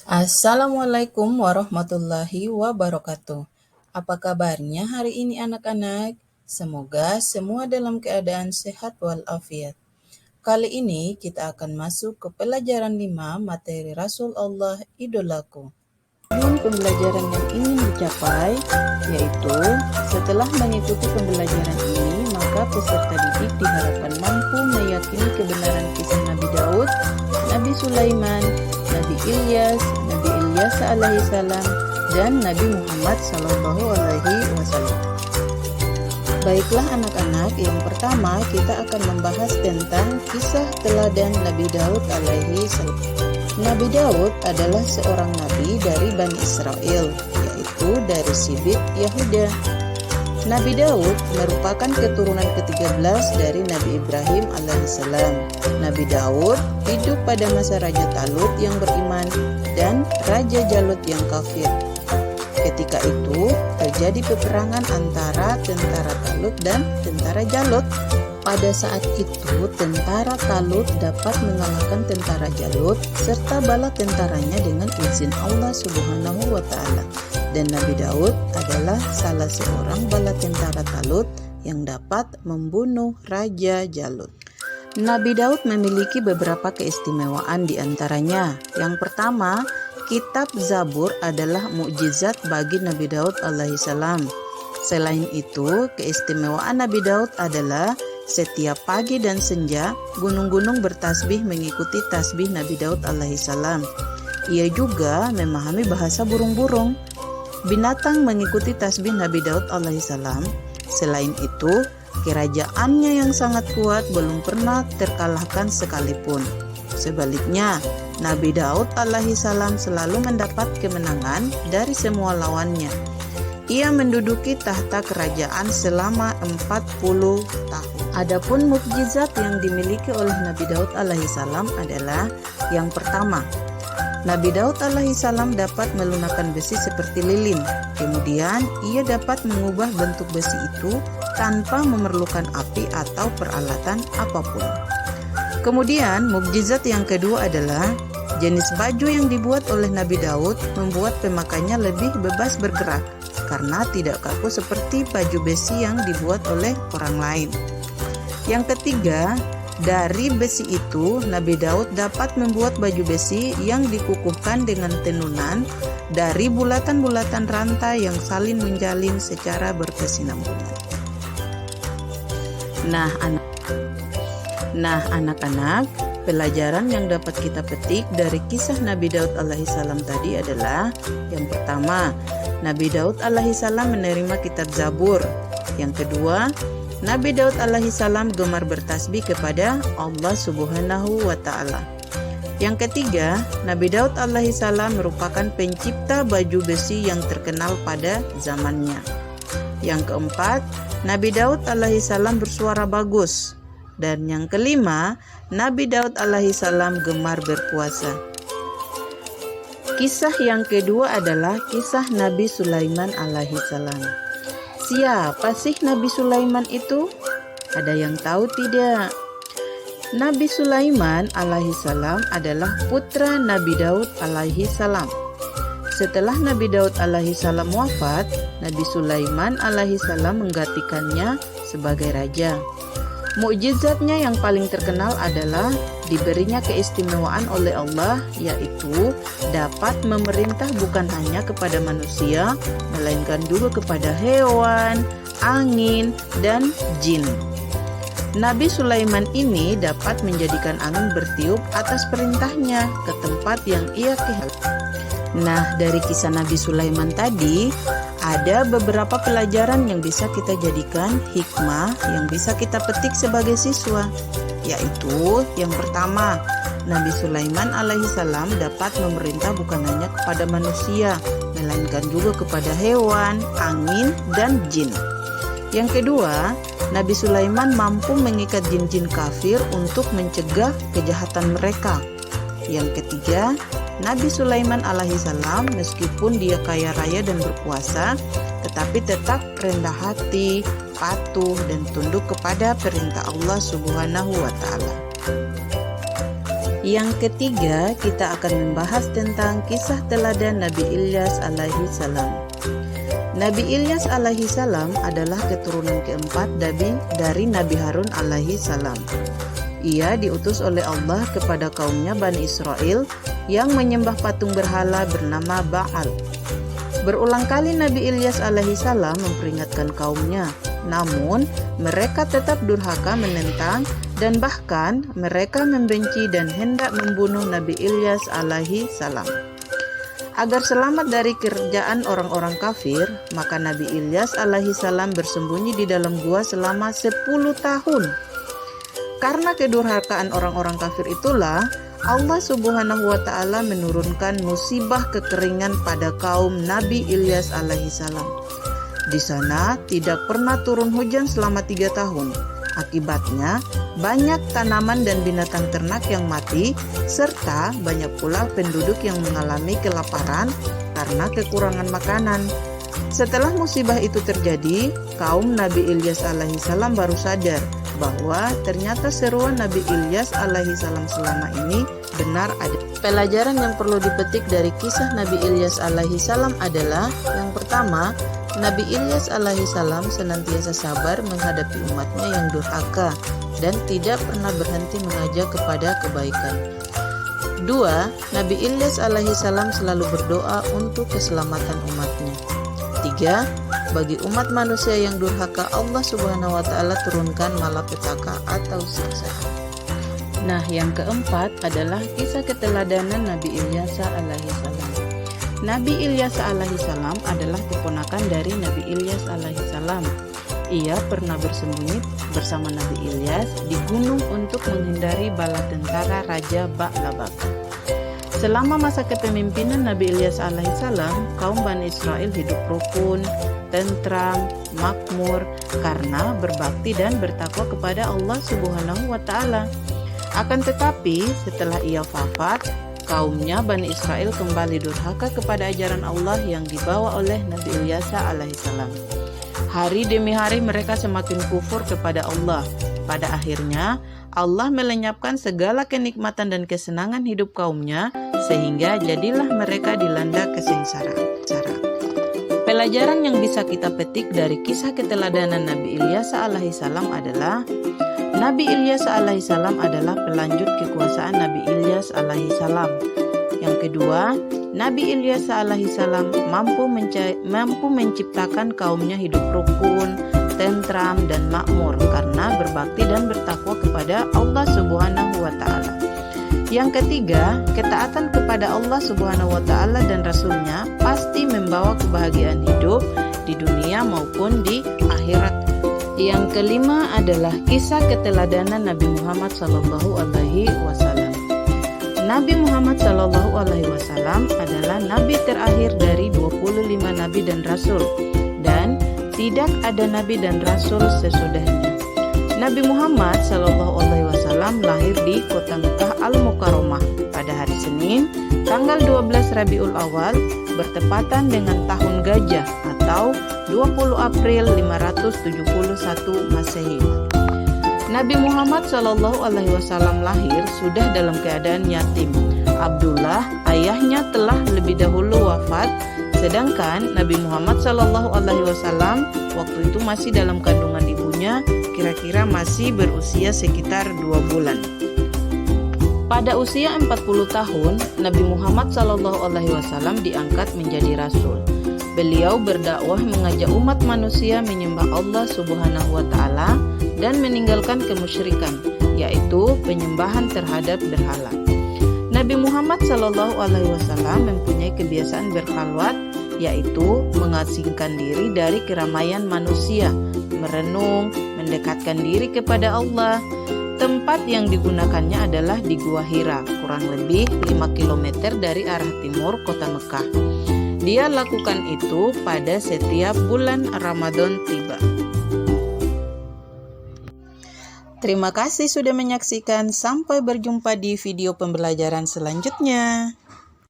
Assalamualaikum warahmatullahi wabarakatuh. Apa kabarnya hari ini anak-anak? Semoga semua dalam keadaan sehat walafiat. Kali ini kita akan masuk ke pelajaran 5 materi Rasul Allah Idolaku. Tujuan pembelajaran yang ingin dicapai yaitu setelah mengikuti pembelajaran ini, maka peserta didik diharapkan mampu meyakini kebenaran kisah Nabi Daud, Nabi Sulaiman, Nabi Ilyas alaihissalam, dan Nabi Muhammad sallallahu alaihi wasallam. Baiklah anak-anak, yang pertama kita akan membahas tentang kisah teladan Nabi Daud alaihi salam. Nabi Daud adalah seorang nabi dari Bani Israel, yaitu dari Sibit Yahuda. Nabi Daud merupakan keturunan ke-13 dari Nabi Ibrahim alaihissalam. Nabi Daud hidup pada masa Raja Talut yang beriman dan Raja Jalut yang kafir. Ketika itu terjadi peperangan antara tentara Talut dan tentara Jalut. Pada saat itu tentara Talut dapat mengalahkan tentara Jalut serta bala tentaranya dengan izin Allah Subhanahu wa taala. Dan Nabi Daud adalah salah seorang bala tentara Talut yang dapat membunuh Raja Jalut. Nabi Daud memiliki beberapa keistimewaan di antaranya. Yang pertama, kitab Zabur adalah mukjizat bagi Nabi Daud alaihissalam. Selain itu, keistimewaan Nabi Daud adalah setiap pagi dan senja, gunung-gunung bertasbih mengikuti tasbih Nabi Daud alaihissalam. Ia juga memahami bahasa burung-burung. Binatang mengikuti tasbih Nabi Daud alaihissalam. Selain itu, kerajaannya yang sangat kuat belum pernah terkalahkan sekalipun. Sebaliknya, Nabi Daud alaihissalam selalu mendapat kemenangan dari semua lawannya. Ia menduduki tahta kerajaan selama 40 tahun. Adapun mukjizat yang dimiliki oleh Nabi Daud alaihissalam adalah yang pertama, Nabi Daud alaihissalam dapat melunakkan besi seperti lilin. Kemudian ia dapat mengubah bentuk besi itu tanpa memerlukan api atau peralatan apapun. Kemudian mukjizat yang kedua adalah jenis baju yang dibuat oleh Nabi Daud membuat pemakainya lebih bebas bergerak karena tidak kaku seperti baju besi yang dibuat oleh orang lain. Yang ketiga, dari besi itu Nabi Daud dapat membuat baju besi yang dikukuhkan dengan tenunan dari bulatan-bulatan rantai yang saling menjalin secara berkesinambungan. Nah anak-anak, pelajaran yang dapat kita petik dari kisah Nabi Daud alaihissalam tadi adalah yang pertama, Nabi Daud alaihissalam menerima kitab Zabur. Yang kedua, Nabi Daud alaihissalam gemar bertasbih kepada Allah Subhanahu wa taala. Yang ketiga, Nabi Daud alaihissalam merupakan pencipta baju besi yang terkenal pada zamannya. Yang keempat, Nabi Daud alaihissalam bersuara bagus. Dan yang kelima, Nabi Daud alaihissalam gemar berpuasa. Kisah yang kedua adalah kisah Nabi Sulaiman alaihissalam. Siapa sih Nabi Sulaiman itu? Ada yang tahu tidak? Nabi Sulaiman alaihissalam adalah putra Nabi Daud alaihissalam. Setelah Nabi Daud alaihissalam wafat, Nabi Sulaiman alaihissalam menggantikannya sebagai raja. Mukjizatnya yang paling terkenal adalah diberinya keistimewaan oleh Allah, yaitu dapat memerintah bukan hanya kepada manusia, melainkan juga kepada hewan, angin, dan jin. Nabi Sulaiman ini dapat menjadikan angin bertiup atas perintahnya ke tempat yang ia kehendaki. Nah, dari kisah Nabi Sulaiman tadi, ada beberapa pelajaran yang bisa kita jadikan hikmah yang bisa kita petik sebagai siswa, yaitu yang pertama, Nabi Sulaiman alaihissalam dapat memerintah bukan hanya kepada manusia, melainkan juga kepada hewan, angin, dan jin. Yang kedua, Nabi Sulaiman mampu mengikat jin-jin kafir untuk mencegah kejahatan mereka. Yang ketiga, Nabi Sulaiman alaihissalam meskipun dia kaya raya dan berkuasa, tetapi tetap rendah hati, patuh, dan tunduk kepada perintah Allah Subhanahu wa taala. Yang ketiga, kita akan membahas tentang kisah teladan Nabi Ilyas alaihi salam. Nabi Ilyas alaihi salam adalah keturunan keempat dari Nabi Harun alaihi salam. Ia diutus oleh Allah kepada kaumnya Bani Israel yang menyembah patung berhala bernama Baal. Berulang kali Nabi Ilyas alaihi salam memperingatkan kaumnya, namun mereka tetap durhaka menentang dan bahkan mereka membenci dan hendak membunuh Nabi Ilyas alaihi salam. Agar selamat dari kerjaan orang-orang kafir, maka Nabi Ilyas alaihi salam bersembunyi di dalam gua selama 10 tahun. Karena kedurhakaan orang-orang kafir itulah Allah Subhanahu wa Ta'ala menurunkan musibah kekeringan pada kaum Nabi Ilyas alaihi salam. Di sana tidak pernah turun hujan selama 3 tahun. Akibatnya, banyak tanaman dan binatang ternak yang mati, serta banyak pula penduduk yang mengalami kelaparan karena kekurangan makanan. Setelah musibah itu terjadi, kaum Nabi Ilyas alaihi salam baru sadar bahwa ternyata seruan Nabi Ilyas alaihi salam selama ini benar ada. Pelajaran yang perlu dipetik dari kisah Nabi Ilyas alaihi salam adalah: yang pertama, Nabi Ilyas alaihi salam senantiasa sabar menghadapi umatnya yang durhaka dan tidak pernah berhenti mengajak kepada kebaikan. 2. Nabi Ilyas alaihi salam selalu berdoa untuk keselamatan umatnya. 3. Bagi umat manusia yang durhaka, Allah Subhanahu wa Ta'ala turunkan malapetaka atau siksaan. Nah, yang keempat adalah kisah keteladanan Nabi Ilyas alaihi salam. Nabi Ilyas alaihi salam adalah keponakan dari Nabi Ilyas alaihi salam. Ia pernah bersembunyi bersama Nabi Ilyas di gunung untuk menghindari bala tentara Raja Ba'labak. Selama masa kepemimpinan Nabi Ilyas alaihi salam, kaum Bani Israel hidup rukun, tentram, makmur karena berbakti dan bertakwa kepada Allah Subhanahu wa Ta'ala. Akan tetapi, setelah ia wafat, kaumnya Bani Israel kembali durhaka kepada ajaran Allah yang dibawa oleh Nabi Ilyas alaihi salam. Hari demi hari mereka semakin kufur kepada Allah. Pada akhirnya, Allah melenyapkan segala kenikmatan dan kesenangan hidup kaumnya, sehingga jadilah mereka dilanda kesengsaraan. Pelajaran yang bisa kita petik dari kisah keteladanan Nabi Ilyas alaihi salam adalah: Nabi Ilyas alaihi salam adalah pelanjut kekuasaan Nabi Ilyas alaihi salam. Yang kedua, Nabi Ilyas alaihi salam mampu menciptakan kaumnya hidup rukun, tentram, dan makmur karena berbakti dan bertakwa kepada Allah Subhanahu wa Ta'ala. Yang ketiga, ketaatan kepada Allah Subhanahu wa Ta'ala dan Rasul-Nya pasti membawa kebahagiaan hidup di dunia maupun di akhirat. Yang kelima adalah kisah keteladanan Nabi Muhammad sallallahu alaihi wasallam. Nabi Muhammad sallallahu alaihi wasallam adalah nabi terakhir dari 25 nabi dan rasul, dan tidak ada nabi dan rasul sesudahnya. Nabi Muhammad sallallahu alaihi wasallam lahir di kota Mekah Al-Mukarramah pada hari Senin, tanggal 12 Rabiul Awal, bertepatan dengan tahun gajah atau 20 April 571 Masehi. Nabi Muhammad Shallallahu Alaihi Wasallam lahir sudah dalam keadaan yatim. Abdullah, ayahnya, telah lebih dahulu wafat, sedangkan Nabi Muhammad Shallallahu Alaihi Wasallam waktu itu masih dalam kandungan ibunya, kira-kira masih berusia sekitar 2 bulan. Pada usia 40 tahun, Nabi Muhammad Shallallahu Alaihi Wasallam diangkat menjadi rasul. Beliau berdakwah mengajak umat manusia menyembah Allah Subhanahu wa Ta'ala dan meninggalkan kemusyrikan, yaitu penyembahan terhadap berhala. Nabi Muhammad Shallallahu Alaihi Wasallam mempunyai kebiasaan berkhalwat, yaitu mengasingkan diri dari keramaian manusia, merenung, mendekatkan diri kepada Allah. Tempat yang digunakannya adalah di Gua Hira, kurang lebih 5 km dari arah timur kota Mekah. Dia lakukan itu pada setiap bulan Ramadan tiba. Terima kasih sudah menyaksikan. Sampai berjumpa di video pembelajaran selanjutnya.